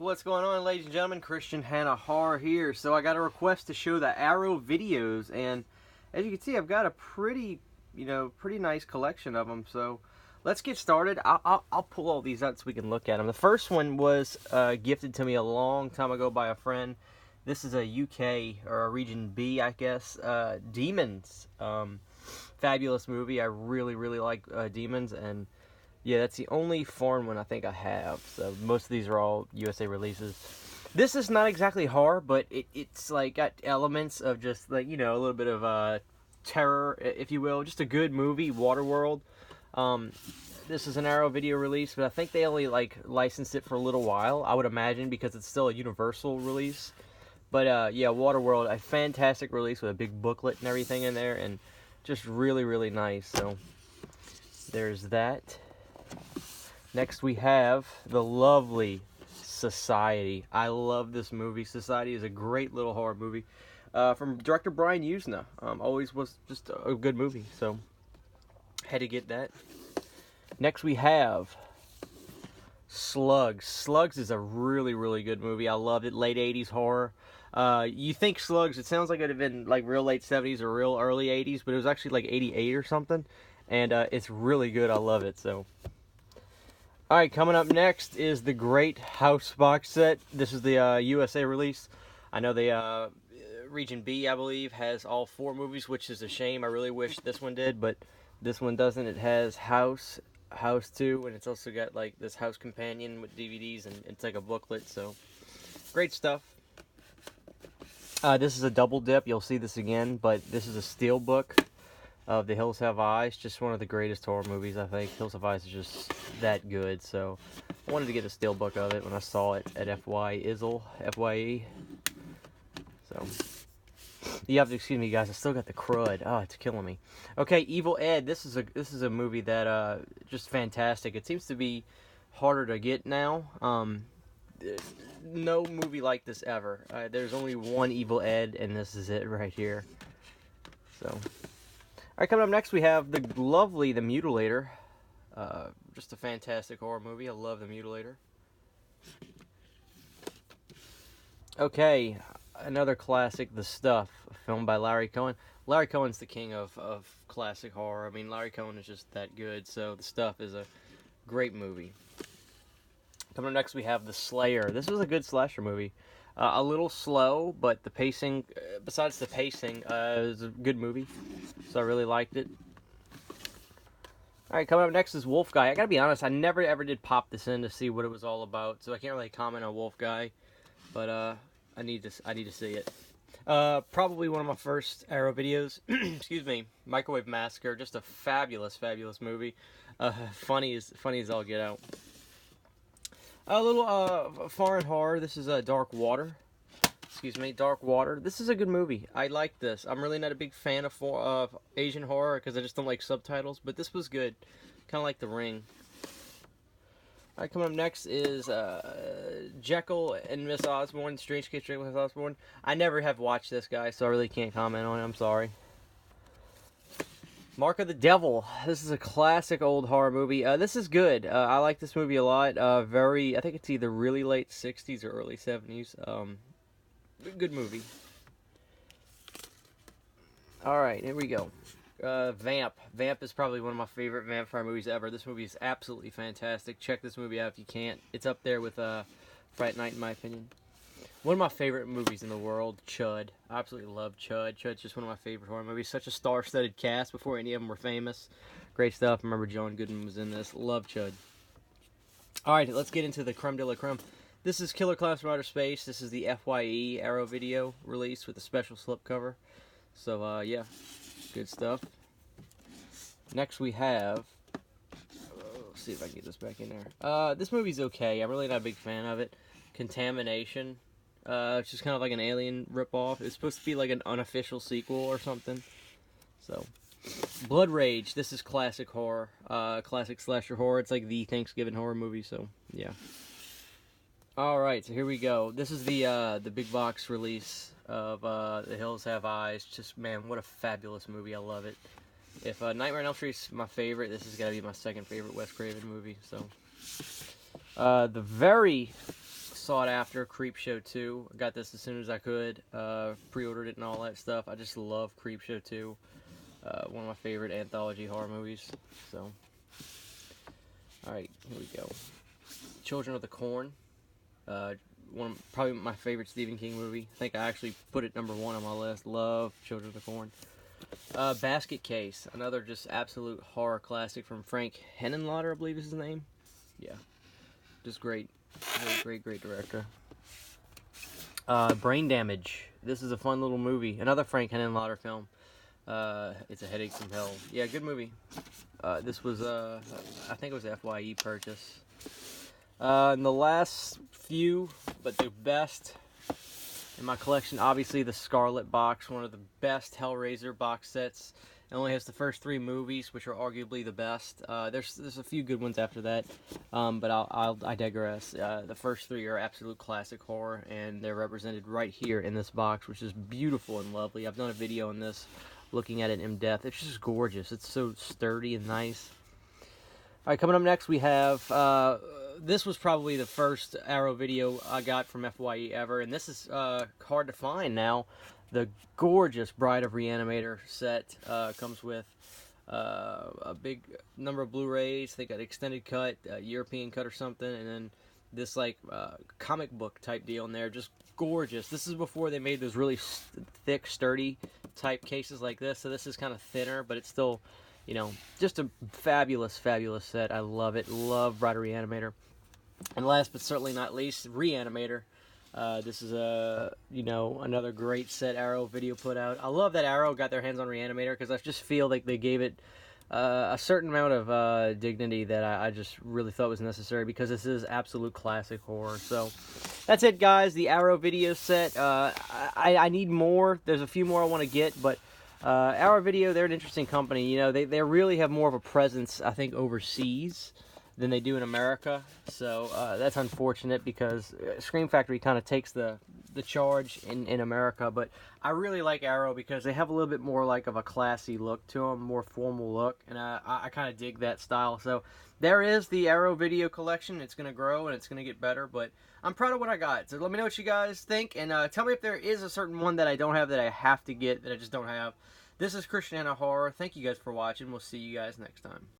What's going on, ladies and gentlemen? Christian Hanna Horror here. So I got a request to show the Arrow videos, and as you can see, I've got a pretty nice collection of them. So let's get started. I'll pull all these out so we can look at them. The first one was gifted to me a long time ago by a friend. This is a UK or a Region B, I guess. Demons. Fabulous movie. I really like Demons, and yeah, that's the only foreign one I think I have. So most of these are all USA releases. This is not exactly horror, but it's like got elements of just like, a little bit of terror, if you will. Just a good movie, Waterworld. This is an Arrow video release, but I think they only like licensed it for a little while, I would imagine, because it's still a Universal release. But yeah, Waterworld, a fantastic release with a big booklet and everything in there, and just really nice. So there's that. Next we have the lovely Society. I love this movie. Society is a great little horror movie from director Brian Usna. Always was just a good movie, so had to get that. Next we have Slugs. Slugs is a really good movie. I loved it. Late 80s horror. You think Slugs, it sounds like it would have been like real late 70s or real early 80s, but it was actually like 88 or something. And it's really good. I love it. So, all right, coming up next is the Great House box set. This is the USA release. I know the Region B, I believe, has all 4 movies, which is a shame. I really wish this one did, but this one doesn't. It has House 2, and it's also got like this House Companion with DVDs, and it's like a booklet. So, great stuff. This is a double dip. You'll see this again, but this is a steel book of The Hills Have Eyes. Just one of the greatest horror movies, I think. Hills Have Eyes is just that good, so I wanted to get a steel book of it when I saw it at FYE. So you have to excuse me, guys. I still got the crud. Oh, it's killing me. Okay, Evil Ed. This is a movie that just fantastic. It seems to be harder to get now. No movie like this ever. There's only one Evil Ed, and this is it right here. So, all right, coming up next we have the lovely The Mutilator. Just a fantastic horror movie. I love The Mutilator. Okay, another classic, The Stuff, filmed by Larry Cohen. Larry Cohen's the king of classic horror. I mean, Larry Cohen is just that good, so The Stuff is a great movie. Coming up next, we have The Slayer. This was a good slasher movie. A little slow, but the pacing, besides the pacing, it was a good movie. So I really liked it. Alright, coming up next is Wolf Guy. I gotta be honest, I never ever did pop this in to see what it was all about, so I can't really comment on Wolf Guy. But I need to see it. Probably one of my first Arrow videos. Excuse me. Microwave Massacre. Just a fabulous movie. Funny as all get out. A little foreign horror. This is Dark Water. Excuse me, Dark Water. This is a good movie. I like this. I'm really not a big fan of Asian horror because I just don't like subtitles, but this was good. Kind of like The Ring. All right, coming up next is Jekyll and Miss Osborne. Strange Case Jekyll and Miss Osborne. I never have watched this, guy, so I really can't comment on it. I'm sorry. Mark of the Devil. This is a classic old horror movie. This is good. I like this movie a lot. I think it's either really late 60s or early 70s. Good movie. Alright, here we go. Vamp. Vamp is probably one of my favorite vampire movies ever. This movie is absolutely fantastic. Check this movie out if you can't. It's up there with Fright Night, in my opinion. One of my favorite movies in the world, Chud. I absolutely love Chud. Chud's just one of my favorite horror movies. Such a star-studded cast before any of them were famous. Great stuff. I remember John Goodman was in this. Love Chud. Alright, let's get into the creme de la creme. This is Killer Clowns from Outer Space. This is the FYE Arrow video release with a special slipcover. So, yeah, good stuff. Next we have... let's see if I can get this back in there. This movie's okay. I'm really not a big fan of it. Contamination. It's just kind of like an Alien ripoff. It's supposed to be like an unofficial sequel or something. So, Blood Rage. This is classic horror. Classic slasher horror. It's like the Thanksgiving horror movie, so, yeah. Alright, so here we go. This is the big box release of The Hills Have Eyes. Just, man, what a fabulous movie. I love it. If Nightmare on Elm Street's my favorite, this has got to be my second favorite Wes Craven movie, so. The very sought after Creepshow 2. I got this as soon as I could. Pre-ordered it and all that stuff. I just love Creepshow 2. One of my favorite anthology horror movies. So, alright, here we go. Children of the Corn. Probably my favorite Stephen King movie. I think I actually put it #1 on my list. Love Children of the Corn. Basket Case. Another just absolute horror classic from Frank Henenlotter, I believe is his name. Yeah. Just great. Great director. Brain Damage. This is a fun little movie. Another Frank Henenlotter film. It's a headache from hell. Yeah, good movie. This was, I think it was a FYE purchase. And the last few, but the best in my collection, obviously the Scarlet Box, one of the best Hellraiser box sets. It only has the first 3 movies, which are arguably the best. There's a few good ones after that, but I digress. The first 3 are absolute classic horror, and they're represented right here in this box, which is beautiful and lovely. I've done a video on this, looking at it in depth. It's just gorgeous. It's so sturdy and nice. All right, coming up next we have, this was probably the first Arrow video I got from FYE ever, and this is hard to find now. The gorgeous Bride of Reanimator set comes with a big number of Blu-rays. I think an extended cut, a European cut or something, and then this like comic book type deal in there. Just gorgeous. This is before they made those really thick, sturdy type cases like this. So this is kind of thinner, but it's still, you know, just a fabulous, fabulous set. I love it. Love Bride of Reanimator. And last but certainly not least, Reanimator. This is another great set Arrow video put out. I love that Arrow got their hands on Reanimator because I just feel like they gave it a certain amount of dignity that I just really thought was necessary, because this is absolute classic horror. So that's it, guys. The Arrow video set. I need more. There's a few more I want to get, but Arrow Video, they're an interesting company. You know, they really have more of a presence, I think, overseas than they do in America. So that's unfortunate, because Scream Factory kind of takes the charge in America. But I really like Arrow because they have a little bit more like of a classy look to them, more formal look, and I kind of dig that style. So there is the Arrow Video collection. It's going to grow and it's going to get better, but I'm proud of what I got. So let me know what you guys think, and tell me if there is a certain one that I don't have that I have to get, that I just don't have. This is Christian Hanna Horror. Thank you guys for watching. We'll see you guys next time.